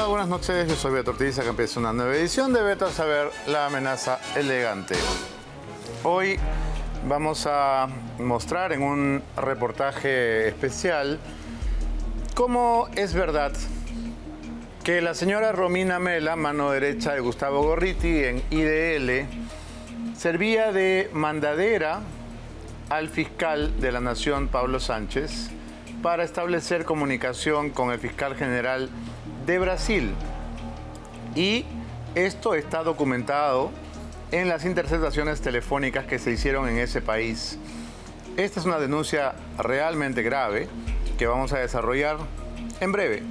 Hola, buenas noches. Yo soy Beto Ortiz. Acá empieza una nueva edición de Beto a Saber, la amenaza elegante. Hoy vamos a mostrar en un reportaje especial cómo es verdad que la señora Romina Mela, mano derecha de Gustavo Gorriti en IDL, servía de mandadera al fiscal de la Nación, Pablo Sánchez, para establecer comunicación con el fiscal general de Brasil. Y esto está documentado en las interceptaciones telefónicas que se hicieron en ese país. Esta es una denuncia realmente grave que vamos a desarrollar en breve.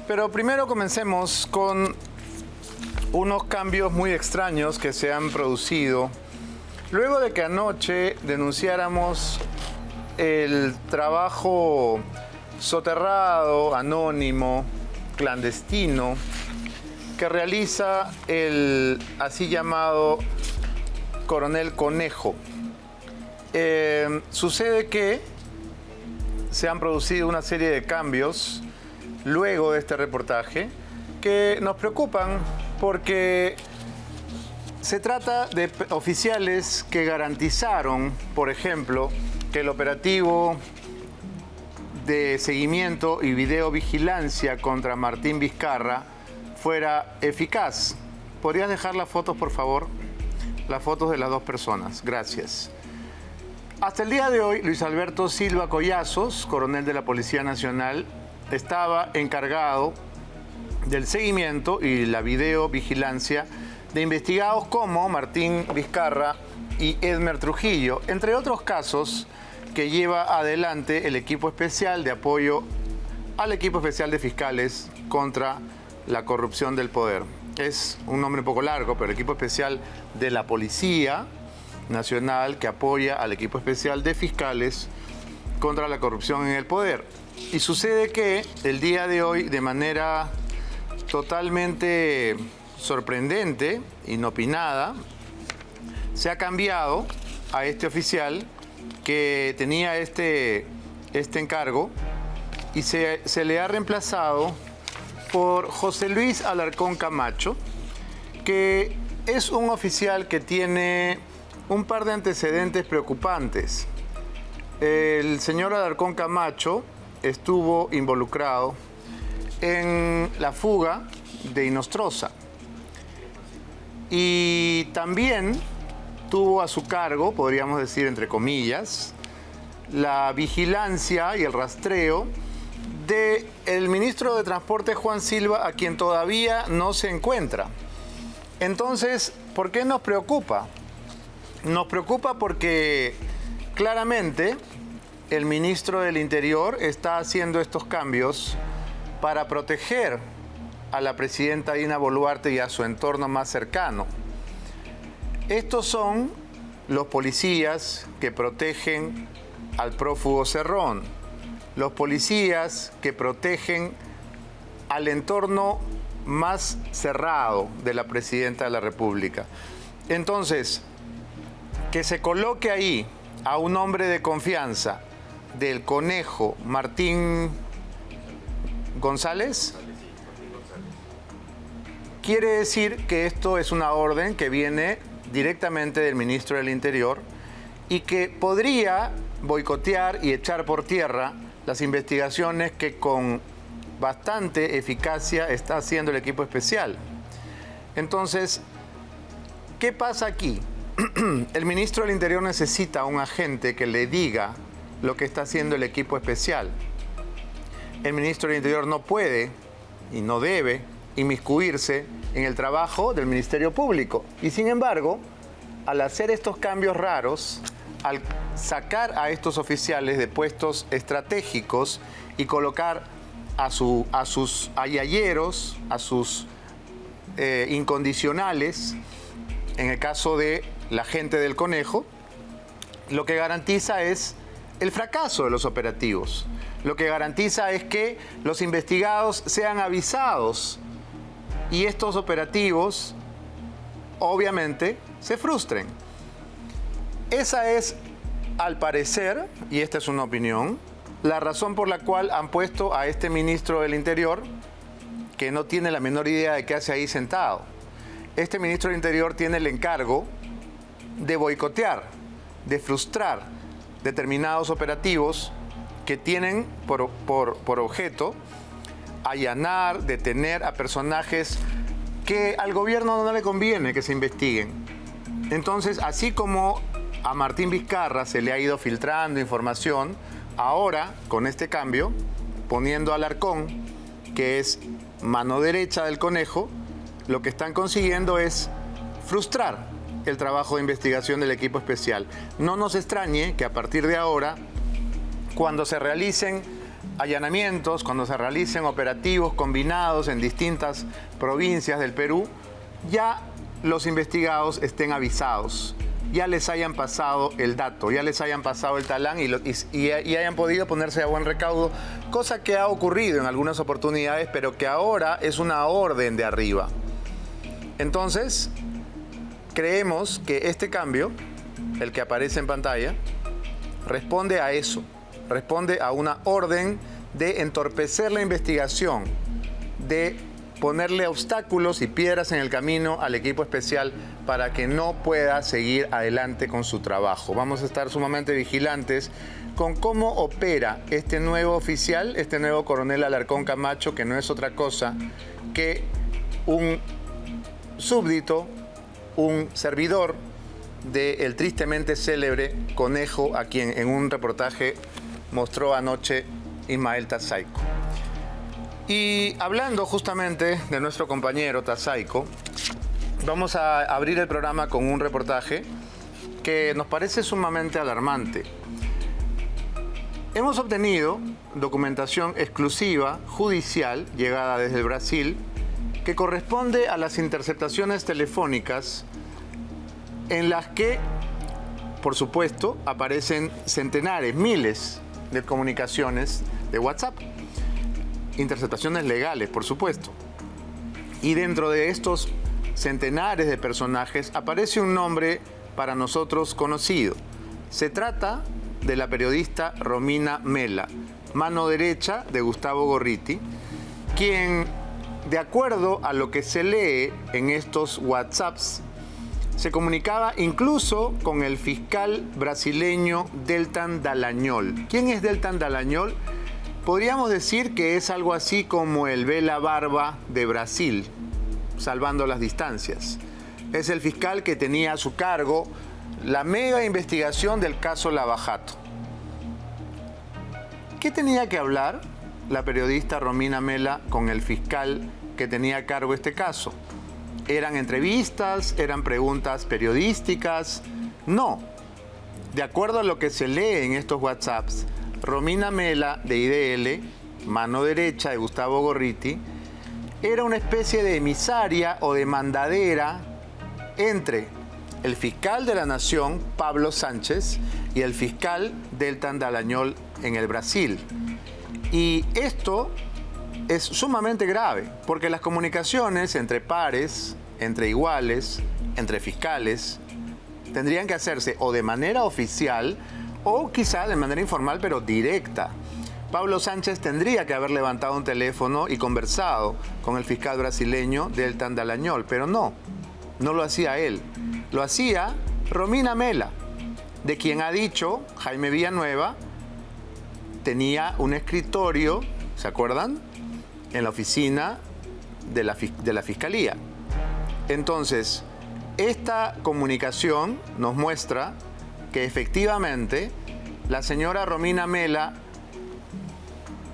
Pero primero comencemos con unos cambios muy extraños que se han producido luego de que anoche denunciáramos el trabajo soterrado, anónimo, clandestino, que realiza el así llamado Coronel Conejo. Sucede que se han producido una serie de cambios luego de este reportaje que nos preocupan porque se trata de oficiales que garantizaron, por ejemplo, que el operativo de seguimiento y videovigilancia contra Martín Vizcarra fuera eficaz. ¿Podrías dejar las fotos, por favor? Las fotos de las dos personas. Gracias. Hasta el día de hoy, Luis Alberto Silva Collazos, coronel de la Policía Nacional, estaba encargado del seguimiento y la videovigilancia de investigados como Martín Vizcarra y Edmer Trujillo, entre otros casos que lleva adelante el equipo especial de apoyo al equipo especial de fiscales contra la corrupción del poder. Es un nombre un poco largo, pero el equipo especial de la Policía Nacional que apoya al equipo especial de fiscales contra la corrupción en el poder. Y sucede que el día de hoy, de manera totalmente sorprendente, inopinada, se ha cambiado a este oficial que tenía este encargo y se le ha reemplazado por José Luis Alarcón Camacho, que es un oficial que tiene un par de antecedentes preocupantes. El señor Alarcón Camacho estuvo involucrado en la fuga de Inostroza y también tuvo a su cargo, podríamos decir entre comillas, la vigilancia y el rastreo del ministro de Transporte Juan Silva, a quien todavía no se encuentra. Entonces, ¿por qué nos preocupa? Nos preocupa porque claramente el ministro del Interior está haciendo estos cambios para proteger a la presidenta Dina Boluarte y a su entorno más cercano. Estos son los policías que protegen al prófugo Cerrón, los policías que protegen al entorno más cerrado de la presidenta de la República. Entonces, que se coloque ahí a un hombre de confianza del Conejo, Martín González, quiere decir que esto es una orden que viene directamente del ministro del Interior y que podría boicotear y echar por tierra las investigaciones que con bastante eficacia está haciendo el equipo especial. Entonces, ¿qué pasa aquí? El ministro del Interior necesita un agente que le diga lo que está haciendo el equipo especial. El ministro del Interior no puede y no debe inmiscuirse en el trabajo del Ministerio Público. Y sin embargo, al hacer estos cambios raros, al sacar a estos oficiales de puestos estratégicos y colocar a sus ayayeros, a sus incondicionales, en el caso de la gente del Conejo, lo que garantiza es el fracaso de los operativos. Lo que garantiza es que los investigados sean avisados y estos operativos, obviamente, se frustren. Esa es, al parecer, y esta es una opinión, la razón por la cual han puesto a este ministro del Interior que no tiene la menor idea de qué hace ahí sentado. Este ministro del Interior tiene el encargo de boicotear, de frustrar determinados operativos que tienen por objeto allanar, detener a personajes que al gobierno no le conviene que se investiguen. Entonces, así como a Martín Vizcarra se le ha ido filtrando información, ahora, con este cambio, poniendo a Alarcón, que es mano derecha del conejo, lo que están consiguiendo es frustrar el trabajo de investigación del equipo especial. No nos extrañe que a partir de ahora, cuando se realicen allanamientos, cuando se realicen operativos combinados en distintas provincias del Perú, ya los investigados estén avisados, ya les hayan pasado el dato, ya les hayan pasado el talán y hayan podido ponerse a buen recaudo, cosa que ha ocurrido en algunas oportunidades, pero que ahora es una orden de arriba. Entonces, creemos que este cambio, el que aparece en pantalla, responde a eso, responde a una orden de entorpecer la investigación, de ponerle obstáculos y piedras en el camino al equipo especial para que no pueda seguir adelante con su trabajo. Vamos a estar sumamente vigilantes con cómo opera este nuevo oficial, este nuevo coronel Alarcón Camacho, que no es otra cosa que un súbdito, un servidor del tristemente célebre Conejo, a quien en un reportaje mostró anoche Ismael Tazaico. Y hablando justamente de nuestro compañero Tazaico, vamos a abrir el programa con un reportaje que nos parece sumamente alarmante. Hemos obtenido documentación exclusiva judicial llegada desde el Brasil que corresponde a las interceptaciones telefónicas en las que, por supuesto, aparecen centenares, miles de comunicaciones de WhatsApp. Interceptaciones legales, por supuesto. Y dentro de estos centenares de personajes aparece un nombre para nosotros conocido. Se trata de la periodista Romina Mela, mano derecha de Gustavo Gorriti, quien, de acuerdo a lo que se lee en estos WhatsApps, se comunicaba incluso con el fiscal brasileño Deltan Dallagnol. ¿Quién es Deltan Dallagnol? Podríamos decir que es algo así como el Vela Barba de Brasil, salvando las distancias. Es el fiscal que tenía a su cargo la mega investigación del caso Lava Jato. ¿Qué tenía que hablar la periodista Romina Mela con el fiscal que tenía a cargo este caso? ¿Eran entrevistas? ¿Eran preguntas periodísticas? No. De acuerdo a lo que se lee en estos WhatsApps, Romina Mela, de IDL, mano derecha de Gustavo Gorriti, era una especie de emisaria o de mandadera entre el fiscal de la Nación, Pablo Sánchez, y el fiscal Deltan Dallagnol en el Brasil. Y esto es sumamente grave, porque las comunicaciones entre pares, entre iguales, entre fiscales, tendrían que hacerse o de manera oficial o quizá de manera informal, pero directa. Pablo Sánchez tendría que haber levantado un teléfono y conversado con el fiscal brasileño Deltan Dallagnol, pero no lo hacía él. Lo hacía Romina Mela, de quien ha dicho Jaime Villanueva tenía un escritorio, ¿se acuerdan?, en la oficina de la Fiscalía. Entonces, esta comunicación nos muestra que efectivamente la señora Romina Mela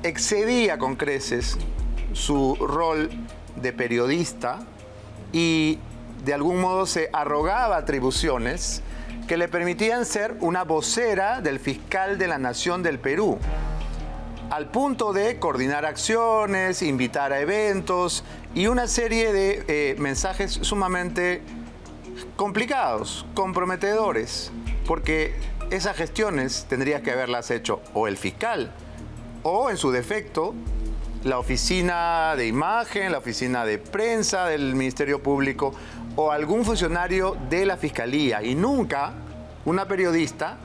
excedía con creces su rol de periodista y de algún modo se arrogaba atribuciones que le permitían ser una vocera del fiscal de la Nación del Perú, al punto de coordinar acciones, invitar a eventos y una serie de mensajes sumamente complicados, comprometedores, porque esas gestiones tendría que haberlas hecho o el fiscal o, en su defecto, la oficina de imagen, la oficina de prensa del Ministerio Público o algún funcionario de la Fiscalía, y nunca una periodista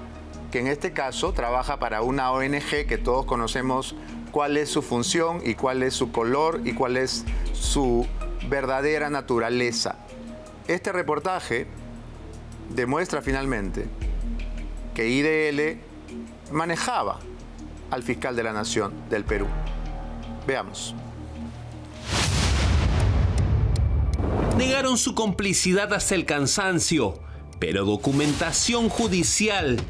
que en este caso trabaja para una ONG que todos conocemos cuál es su función y cuál es su color y cuál es su verdadera naturaleza. Este reportaje demuestra finalmente que IDL manejaba al fiscal de la Nación del Perú. Veamos. Negaron su complicidad hasta el cansancio, pero documentación judicial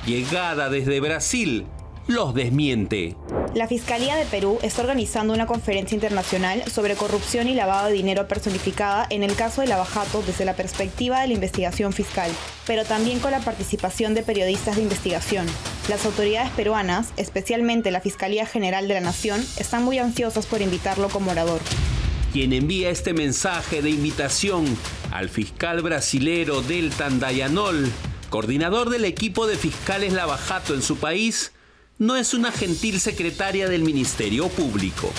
llegada desde Brasil los desmiente. La Fiscalía de Perú está organizando una conferencia internacional sobre corrupción y lavado de dinero personificada en el caso de Lava Jato desde la perspectiva de la investigación fiscal, pero también con la participación de periodistas de investigación. Las autoridades peruanas, especialmente la Fiscalía General de la Nación, están muy ansiosas por invitarlo como orador. Quien envía este mensaje de invitación al fiscal brasilero Deltan Dallagnol, coordinador del equipo de fiscales Lava Jato en su país, no es una gentil secretaria del Ministerio Público,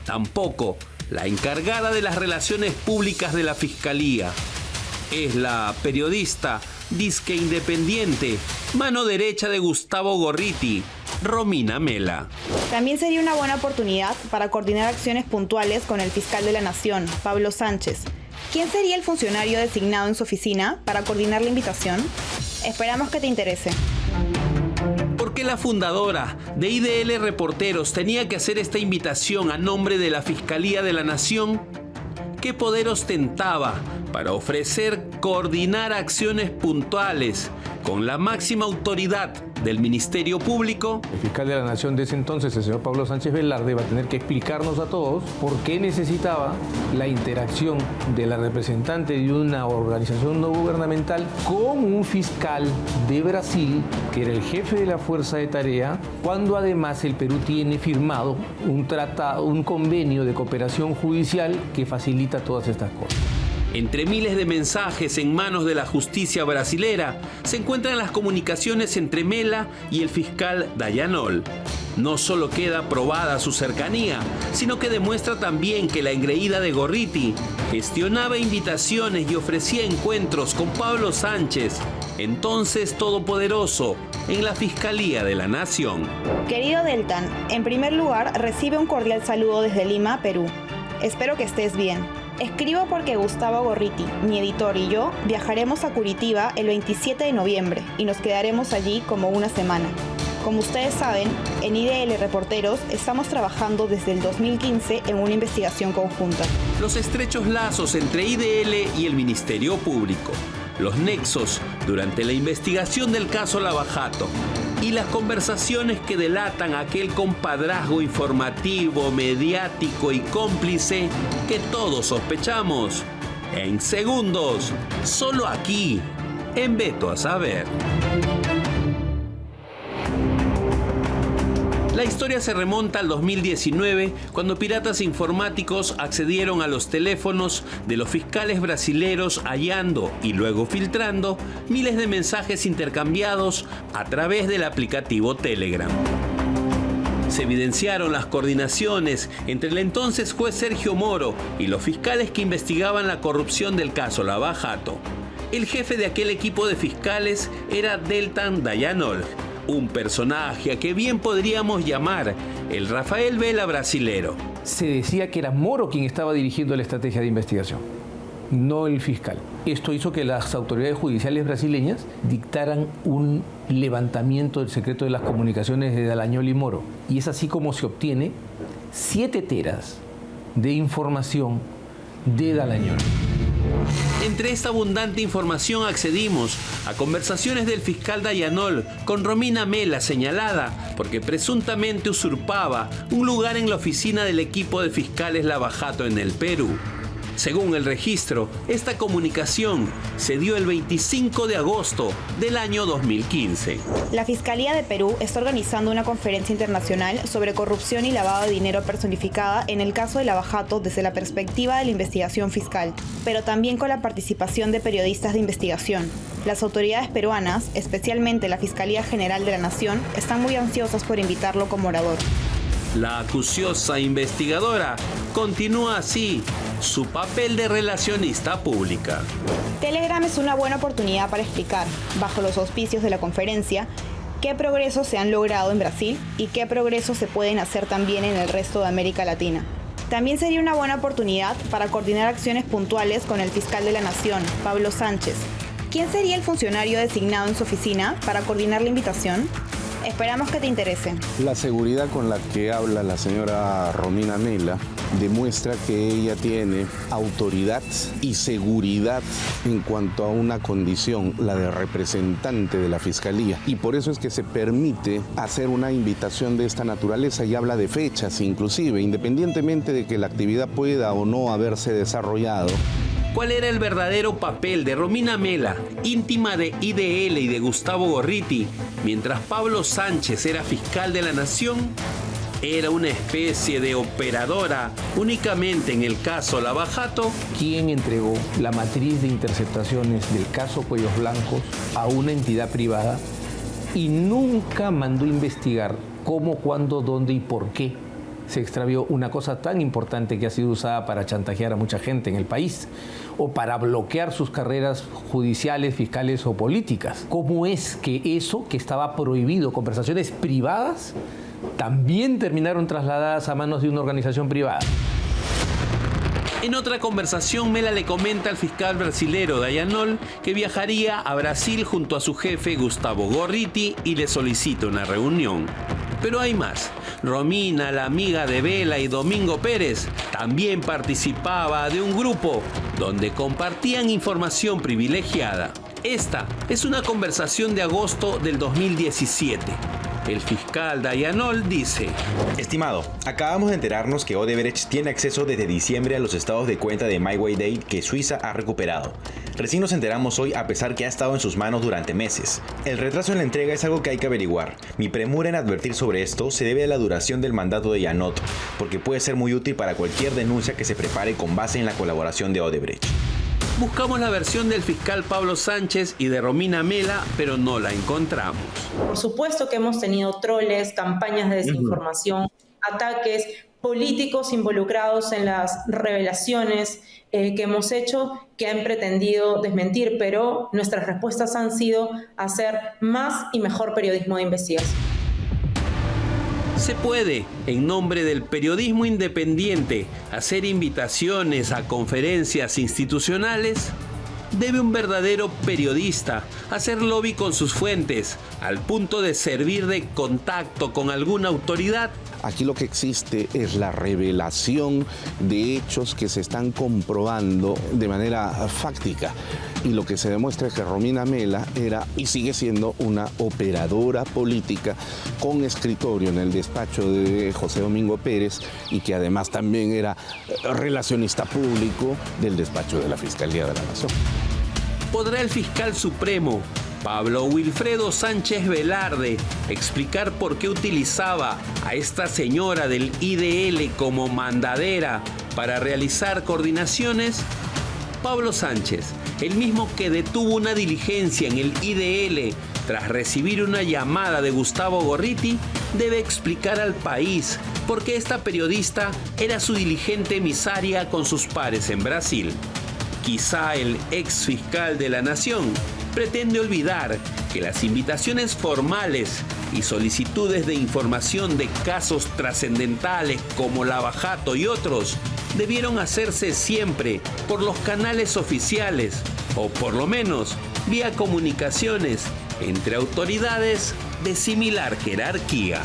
tampoco la encargada de las relaciones públicas de la Fiscalía. Es la periodista disque independiente, mano derecha de Gustavo Gorriti, Romina Mela. También sería una buena oportunidad para coordinar acciones puntuales con el fiscal de la Nación, Pablo Sánchez. ¿Quién sería el funcionario designado en su oficina para coordinar la invitación? Esperamos que te interese. ¿Por qué la fundadora de IDL Reporteros tenía que hacer esta invitación a nombre de la Fiscalía de la Nación? ¿Qué poder ostentaba para ofrecer coordinar acciones puntuales con la máxima autoridad del Ministerio Público? El fiscal de la Nación de ese entonces, el señor Pablo Sánchez Velarde, va a tener que explicarnos a todos por qué necesitaba la interacción de la representante de una organización no gubernamental con un fiscal de Brasil, que era el jefe de la fuerza de tarea, cuando además el Perú tiene firmado un tratado, un convenio de cooperación judicial que facilita todas estas cosas. Entre miles de mensajes en manos de la justicia brasilera se encuentran las comunicaciones entre Mela y el fiscal Dallagnol. No solo queda probada su cercanía, sino que demuestra también que la engreída de Gorriti gestionaba invitaciones y ofrecía encuentros con Pablo Sánchez, entonces todopoderoso, en la Fiscalía de la Nación. Querido Deltan, en primer lugar recibe un cordial saludo desde Lima, Perú. Espero que estés bien. Escribo porque Gustavo Gorriti, mi editor, y yo viajaremos a Curitiba el 27 de noviembre y nos quedaremos allí como una semana. Como ustedes saben, en IDL Reporteros estamos trabajando desde el 2015 en una investigación conjunta. Los estrechos lazos entre IDL y el Ministerio Público, los nexos durante la investigación del caso Lava Jato y las conversaciones que delatan aquel compadrazgo informativo, mediático y cómplice que todos sospechamos. En segundos, solo aquí, en Veto a Saber. La historia se remonta al 2019, cuando piratas informáticos accedieron a los teléfonos de los fiscales brasileros, hallando y luego filtrando miles de mensajes intercambiados a través del aplicativo Telegram. Se evidenciaron las coordinaciones entre el entonces juez Sergio Moro y los fiscales que investigaban la corrupción del caso Lava Jato. El jefe de aquel equipo de fiscales era Deltan Dallagnol, un personaje a que bien podríamos llamar el Rafael Vela brasilero. Se decía que era Moro quien estaba dirigiendo la estrategia de investigación, no el fiscal. Esto hizo que las autoridades judiciales brasileñas dictaran un levantamiento del secreto de las comunicaciones de Dallagnol y Moro. Y es así como se obtiene 7 teras de información de Dallagnol. Entre esta abundante información accedimos a conversaciones del fiscal Dallagnol con Romina Mela, señalada porque presuntamente usurpaba un lugar en la oficina del equipo de fiscales Lava Jato en el Perú. Según el registro, esta comunicación se dio el 25 de agosto del año 2015. La Fiscalía de Perú está organizando una conferencia internacional sobre corrupción y lavado de dinero personificada en el caso de Lava Jato desde la perspectiva de la investigación fiscal, pero también con la participación de periodistas de investigación. Las autoridades peruanas, especialmente la Fiscalía General de la Nación, están muy ansiosas por invitarlo como orador. La acuciosa investigadora continúa así su papel de relacionista pública. Telegram es una buena oportunidad para explicar, bajo los auspicios de la conferencia, ¿Qué progresos se han logrado en Brasil y qué progresos se pueden hacer también en el resto de América Latina? También sería una buena oportunidad para coordinar acciones puntuales con el fiscal de la Nación, Pablo Sánchez. ¿Quién sería el funcionario designado en su oficina para coordinar la invitación? Esperamos que te interese. La seguridad con la que habla la señora Romina Mela demuestra que ella tiene autoridad y seguridad en cuanto a una condición, la de representante de la Fiscalía. Y por eso es que se permite hacer una invitación de esta naturaleza y habla de fechas inclusive, independientemente de que la actividad pueda o no haberse desarrollado. ¿Cuál era el verdadero papel de Romina Mela, íntima de IDL y de Gustavo Gorriti, mientras Pablo Sánchez era fiscal de la Nación? ¿Era una especie de operadora únicamente en el caso Lava Jato? ¿Quién entregó la matriz de interceptaciones del caso Cuellos Blancos a una entidad privada y nunca mandó investigar cómo, cuándo, dónde y por qué se extravió una cosa tan importante que ha sido usada para chantajear a mucha gente en el país o para bloquear sus carreras judiciales, fiscales o políticas? ¿Cómo es que eso que estaba prohibido, conversaciones privadas, también terminaron trasladadas a manos de una organización privada? En otra conversación, Mela le comenta al fiscal brasilero Dayanol que viajaría a Brasil junto a su jefe Gustavo Gorriti y le solicita una reunión. Pero hay más. Romina, la amiga de Vela y Domingo Pérez, también participaba de un grupo donde compartían información privilegiada. Esta es una conversación de agosto del 2017. El fiscal Dayanol dice: Estimado, acabamos de enterarnos que Odebrecht tiene acceso desde diciembre a los estados de cuenta de MyWayDay que Suiza ha recuperado. Recién nos enteramos hoy a pesar que ha estado en sus manos durante meses. El retraso en la entrega es algo que hay que averiguar. Mi premura en advertir sobre esto se debe a la duración del mandato de Janot, porque puede ser muy útil para cualquier denuncia que se prepare con base en la colaboración de Odebrecht. Buscamos la versión del fiscal Pablo Sánchez y de Romina Mela, pero no la encontramos. Por supuesto que hemos tenido troles, campañas de desinformación, ataques, políticos involucrados en las revelaciones que hemos hecho que han pretendido desmentir, pero nuestras respuestas han sido hacer más y mejor periodismo de investigación. ¿Se puede, en nombre del periodismo independiente, hacer invitaciones a conferencias institucionales? ¿Debe un verdadero periodista hacer lobby con sus fuentes al punto de servir de contacto con alguna autoridad? Aquí lo que existe es la revelación de hechos que se están comprobando de manera fáctica. Y lo que se demuestra es que Romina Mela era y sigue siendo una operadora política con escritorio en el despacho de José Domingo Pérez y que además también era relacionista público del despacho de la Fiscalía de la Nación. ¿Podrá el fiscal supremo, Pablo Wilfredo Sánchez Velarde, explicar por qué utilizaba a esta señora del IDL como mandadera para realizar coordinaciones? Pablo Sánchez, el mismo que detuvo una diligencia en el IDL tras recibir una llamada de Gustavo Gorriti, debe explicar al país por qué esta periodista era su diligente emisaria con sus pares en Brasil. Quizá el ex fiscal de la Nación pretende olvidar que las invitaciones formales y solicitudes de información de casos trascendentales como Lava Jato y otros debieron hacerse siempre por los canales oficiales o por lo menos vía comunicaciones entre autoridades de similar jerarquía.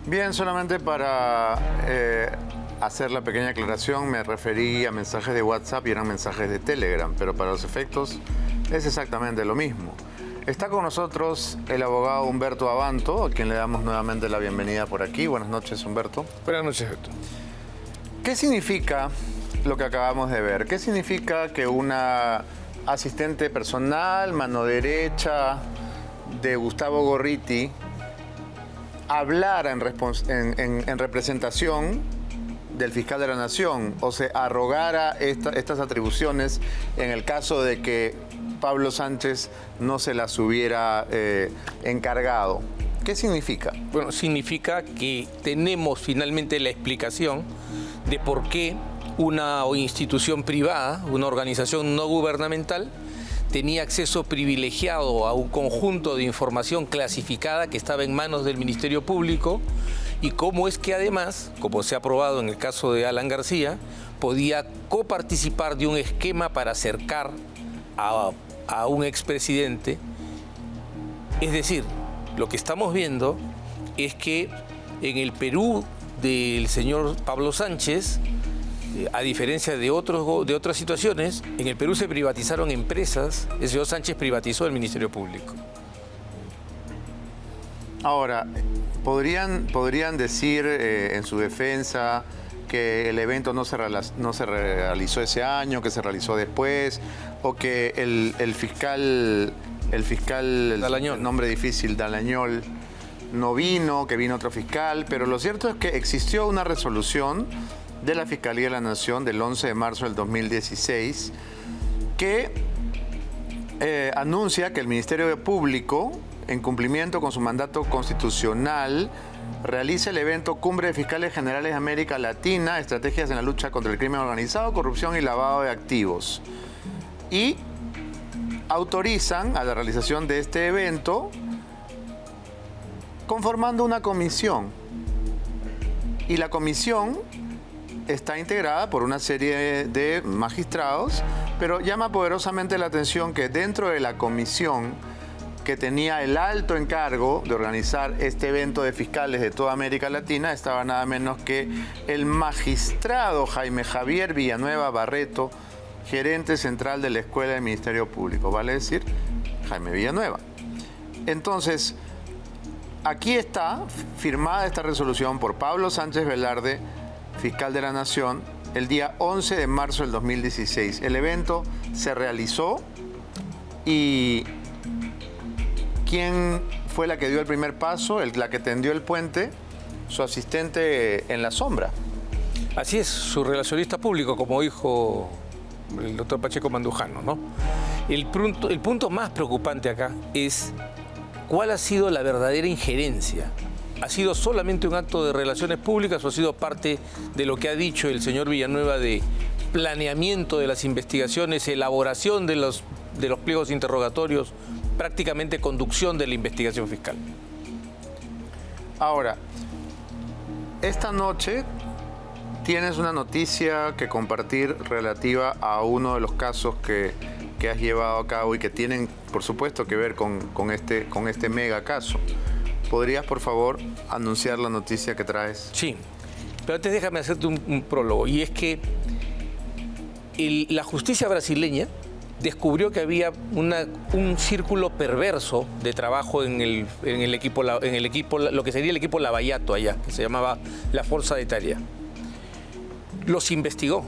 Bien, solamente para hacer la pequeña aclaración, me referí a mensajes de WhatsApp y eran mensajes de Telegram, pero para los efectos es exactamente lo mismo. Está con nosotros el abogado Humberto Abanto, a quien le damos nuevamente la bienvenida por aquí. Buenas noches, Humberto. Buenas noches, Héctor. ¿Qué significa lo que acabamos de ver? ¿Qué significa que una asistente personal, mano derecha de Gustavo Gorriti, hablara en representación del fiscal de la Nación, o se arrogara estas atribuciones en el caso de que Pablo Sánchez no se las hubiera encargado? ¿Qué significa? Bueno, significa que tenemos finalmente la explicación de por qué una institución privada, una organización no gubernamental, tenía acceso privilegiado a un conjunto de información clasificada que estaba en manos del Ministerio Público, y cómo es que además, como se ha probado en el caso de Alan García, podía coparticipar de un esquema para acercar a un expresidente. Es decir, lo que estamos viendo es que en el Perú del señor Pablo Sánchez, a diferencia de otras situaciones, en el Perú se privatizaron empresas, el señor Sánchez privatizó el Ministerio Público. Ahora, ¿podrían decir en su defensa que el evento no se realizó ese año, que se realizó después, o que el fiscal Dalañol, nombre difícil, Dalañol, no vino, que vino otro fiscal? Pero lo cierto es que existió una resolución de la Fiscalía de la Nación del 11 de marzo del 2016 que anuncia que el Ministerio Público, en cumplimiento con su mandato constitucional, realiza el evento Cumbre de Fiscales Generales de América Latina, Estrategias en la Lucha contra el Crimen Organizado, Corrupción y Lavado de Activos. Y autorizan a la realización de este evento conformando una comisión. Y la comisión está integrada por una serie de magistrados, pero llama poderosamente la atención que dentro de la comisión, que tenía el alto encargo de organizar este evento de fiscales de toda América Latina, estaba nada menos que el magistrado Jaime Javier Villanueva Barreto, gerente central de la Escuela del Ministerio Público, vale decir, Jaime Villanueva. Entonces, aquí está firmada esta resolución por Pablo Sánchez Velarde, fiscal de la Nación, el día 11 de marzo del 2016. El evento se realizó y ¿quién fue la que dio el primer paso? La que tendió el puente, su asistente en la sombra. Así es, su relacionista público, como dijo el doctor Pacheco Mandujano, ¿no? El punto más preocupante acá es cuál ha sido la verdadera injerencia. ¿Ha sido solamente un acto de relaciones públicas o ha sido parte de lo que ha dicho el señor Villanueva de planeamiento de las investigaciones, elaboración de los pliegos interrogatorios, prácticamente conducción de la investigación fiscal? Ahora, esta noche tienes una noticia que compartir relativa a uno de los casos que has llevado a cabo y que tienen, por supuesto, que ver con este mega caso. ¿Podrías, por favor, anunciar la noticia que traes? Sí, pero antes déjame hacerte un prólogo, y es que la justicia brasileña descubrió que había un círculo perverso de trabajo en el equipo, lo que sería el equipo Lavallato allá, que se llamaba la Forza de Tarea. Los investigó,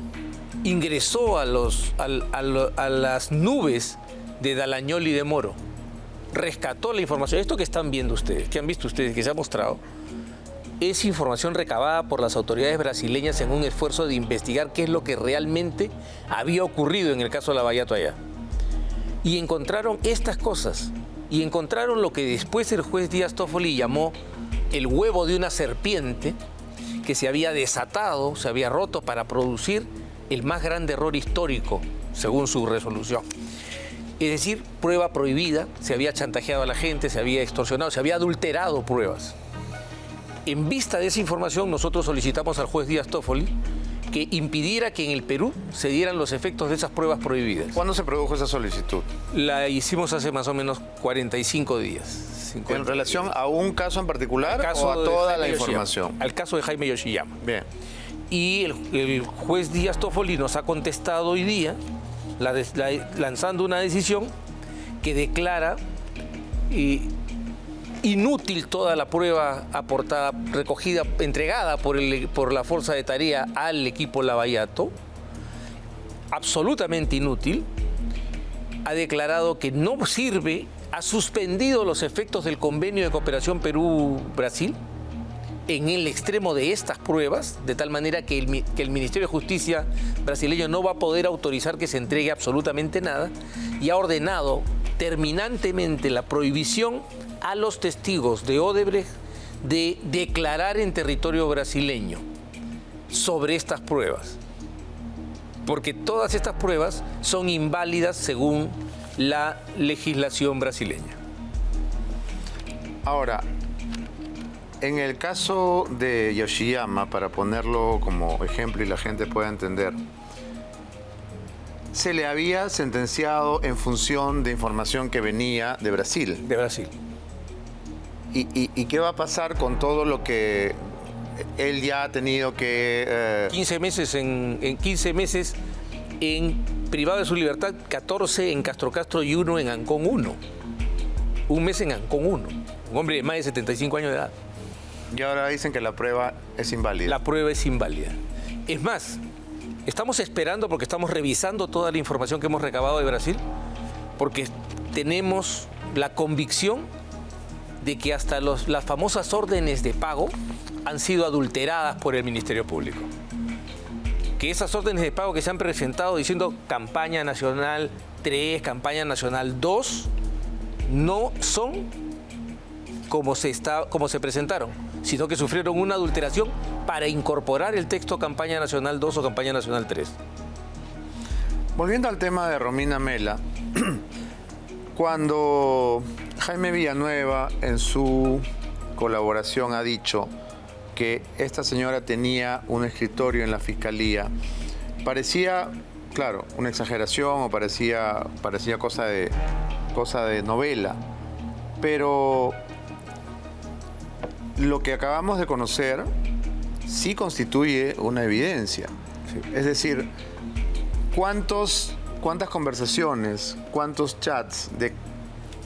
ingresó a las nubes de Dalañol y de Moro, rescató la información. Esto que están viendo ustedes, que han visto ustedes, que se ha mostrado, es información recabada por las autoridades brasileñas en un esfuerzo de investigar qué es lo que realmente había ocurrido en el caso Lavallato allá. Y encontraron estas cosas, y encontraron lo que después el juez Díaz Toffoli llamó el huevo de una serpiente que se había desatado, se había roto para producir el más grande error histórico, según su resolución. Es decir, prueba prohibida, se había chantajeado a la gente, se había extorsionado, se había adulterado pruebas. En vista de esa información, nosotros solicitamos al juez Díaz Toffoli que impidiera que en el Perú se dieran los efectos de esas pruebas prohibidas. ¿Cuándo se produjo esa solicitud? La hicimos hace más o menos 45 días. ¿En relación a un caso en particular o a toda la información? Al caso de Jaime Yoshiyama. Bien. Y el juez Díaz Toffoli nos ha contestado hoy día, lanzando una decisión que declara inútil toda la prueba aportada, recogida, entregada por la Fuerza de Tarea al equipo Lavallato, absolutamente inútil. Ha declarado que no sirve, ha suspendido los efectos del convenio de cooperación Perú-Brasil en el extremo de estas pruebas, de tal manera que el Ministerio de Justicia brasileño no va a poder autorizar que se entregue absolutamente nada, y ha ordenado terminantemente la prohibición a los testigos de Odebrecht de declarar en territorio brasileño sobre estas pruebas, porque todas estas pruebas son inválidas según la legislación brasileña. Ahora, en el caso de Yoshiyama, para ponerlo como ejemplo y la gente pueda entender, se le había sentenciado en función de información que venía de Brasil. De Brasil. ¿Y qué va a pasar con todo lo que él ya ha tenido que... 15 meses en 15 meses en privado de su libertad, 14 en Castro Castro y 1 en Ancón 1. Un mes en Ancón 1. Un hombre de más de 75 años de edad. Y ahora dicen que la prueba es inválida. La prueba es inválida. Es más, estamos esperando porque estamos revisando toda la información que hemos recabado de Brasil, porque tenemos la convicción de que hasta las famosas órdenes de pago han sido adulteradas por el Ministerio Público. Que esas órdenes de pago que se han presentado diciendo campaña nacional 3, campaña nacional 2, no son como se presentaron, sino que sufrieron una adulteración para incorporar el texto campaña nacional 2 o campaña nacional 3. Volviendo al tema de Romina Mela, cuando Jaime Villanueva en su colaboración ha dicho que esta señora tenía un escritorio en la fiscalía, parecía, claro, una exageración o parecía cosa de novela, pero lo que acabamos de conocer sí constituye una evidencia. Sí. Es decir, ¿cuántas conversaciones, cuántos chats de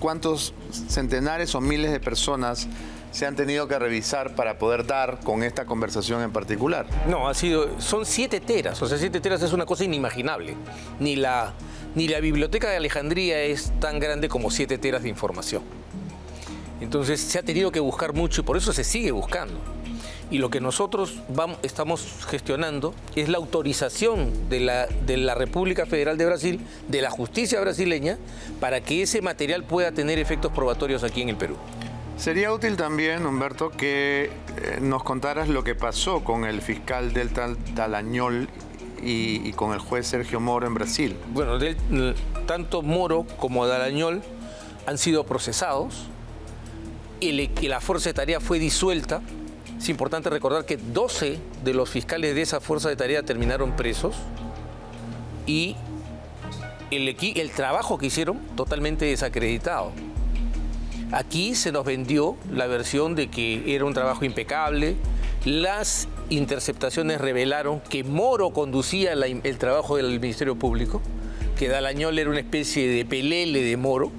cuántos centenares o miles de personas se han tenido que revisar para poder dar con esta conversación en particular? No, son 7 teras, o sea, 7 teras es una cosa inimaginable. Ni la biblioteca de Alejandría es tan grande como 7 teras de información. Entonces se ha tenido que buscar mucho y por eso se sigue buscando. Y lo que nosotros estamos gestionando es la autorización de la República Federal de Brasil, de la justicia brasileña, para que ese material pueda tener efectos probatorios aquí en el Perú. Sería útil también, Humberto, que nos contaras lo que pasó con el fiscal Deltan Dallagnol y con el juez Sergio Moro en Brasil. Bueno, tanto Moro como Dallagnol han sido procesados. Y la fuerza de tarea fue disuelta. Es importante recordar que 12 de los fiscales de esa fuerza de tarea terminaron presos y el trabajo que hicieron totalmente desacreditado. Aquí se nos vendió la versión de que era un trabajo impecable. Las interceptaciones revelaron que Moro conducía el trabajo del Ministerio Público, que Dallagnol era una especie de pelele de Moro,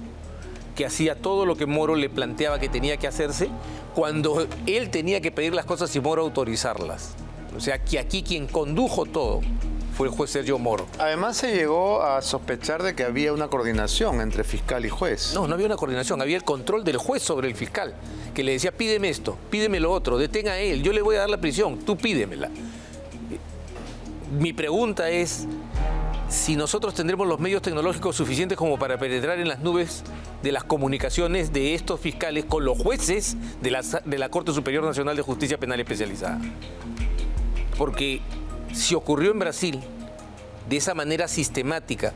que hacía todo lo que Moro le planteaba que tenía que hacerse, cuando él tenía que pedir las cosas y Moro autorizarlas. O sea, que aquí quien condujo todo fue el juez Sergio Moro. Además se llegó a sospechar de que había una coordinación entre fiscal y juez. No había una coordinación, había el control del juez sobre el fiscal, que le decía, pídeme esto, pídeme lo otro, detenga a él, yo le voy a dar la prisión, tú pídemela. Mi pregunta es si nosotros tendremos los medios tecnológicos suficientes como para penetrar en las nubes de las comunicaciones de estos fiscales con los jueces de la Corte Superior Nacional de Justicia Penal Especializada. Porque si ocurrió en Brasil de esa manera sistemática,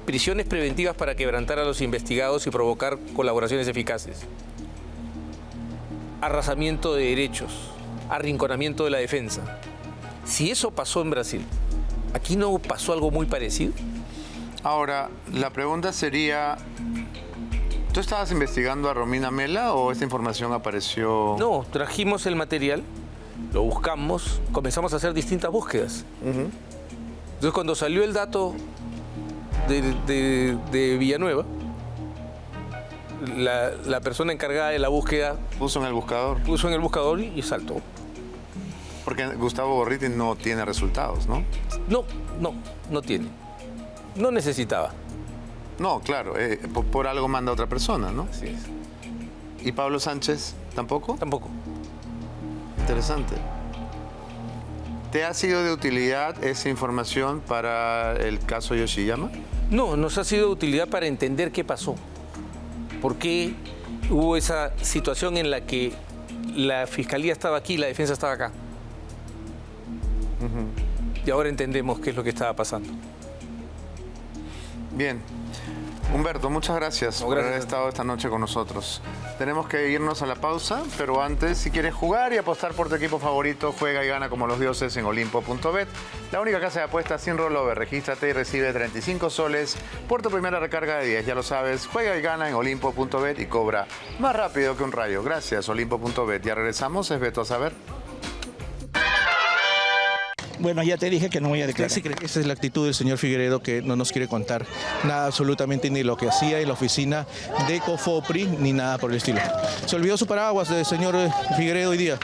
prisiones preventivas para quebrantar a los investigados y provocar colaboraciones eficaces, arrasamiento de derechos, arrinconamiento de la defensa, si eso pasó en Brasil, ¿aquí no pasó algo muy parecido? Ahora, la pregunta sería, ¿tú estabas investigando a Romina Mela o esta información apareció? No, trajimos el material, lo buscamos, comenzamos a hacer distintas búsquedas. Entonces, cuando salió el dato de Villanueva, la persona encargada de la búsqueda puso en el buscador y saltó. Porque Gustavo Gorriti no tiene resultados, ¿no? No tiene. No necesitaba. No, claro, por algo manda a otra persona, ¿no? Así es. ¿Y Pablo Sánchez tampoco? Tampoco. Interesante. ¿Te ha sido de utilidad esa información para el caso Yoshiyama? No, nos ha sido de utilidad para entender qué pasó. ¿Por qué hubo esa situación en la que la fiscalía estaba aquí y la defensa estaba acá. Y ahora entendemos qué es lo que estaba pasando. Bien. Humberto, muchas gracias por haber estado esta noche con nosotros. Tenemos que irnos a la pausa, pero antes, si quieres jugar y apostar por tu equipo favorito, juega y gana como los dioses en Olimpo.bet, la única casa de apuestas sin rollover. Regístrate y recibe 35 soles por tu primera recarga de 10. Ya lo sabes, juega y gana en Olimpo.bet y cobra más rápido que un rayo. Gracias, Olimpo.bet. Ya regresamos, es Beto a saber. Bueno, ya te dije que no voy a declarar. Esa es la actitud del señor Figueredo, que no nos quiere contar nada absolutamente, ni lo que hacía en la oficina de Cofopri, ni nada por el estilo. Se olvidó su paraguas del señor Figueredo hoy día.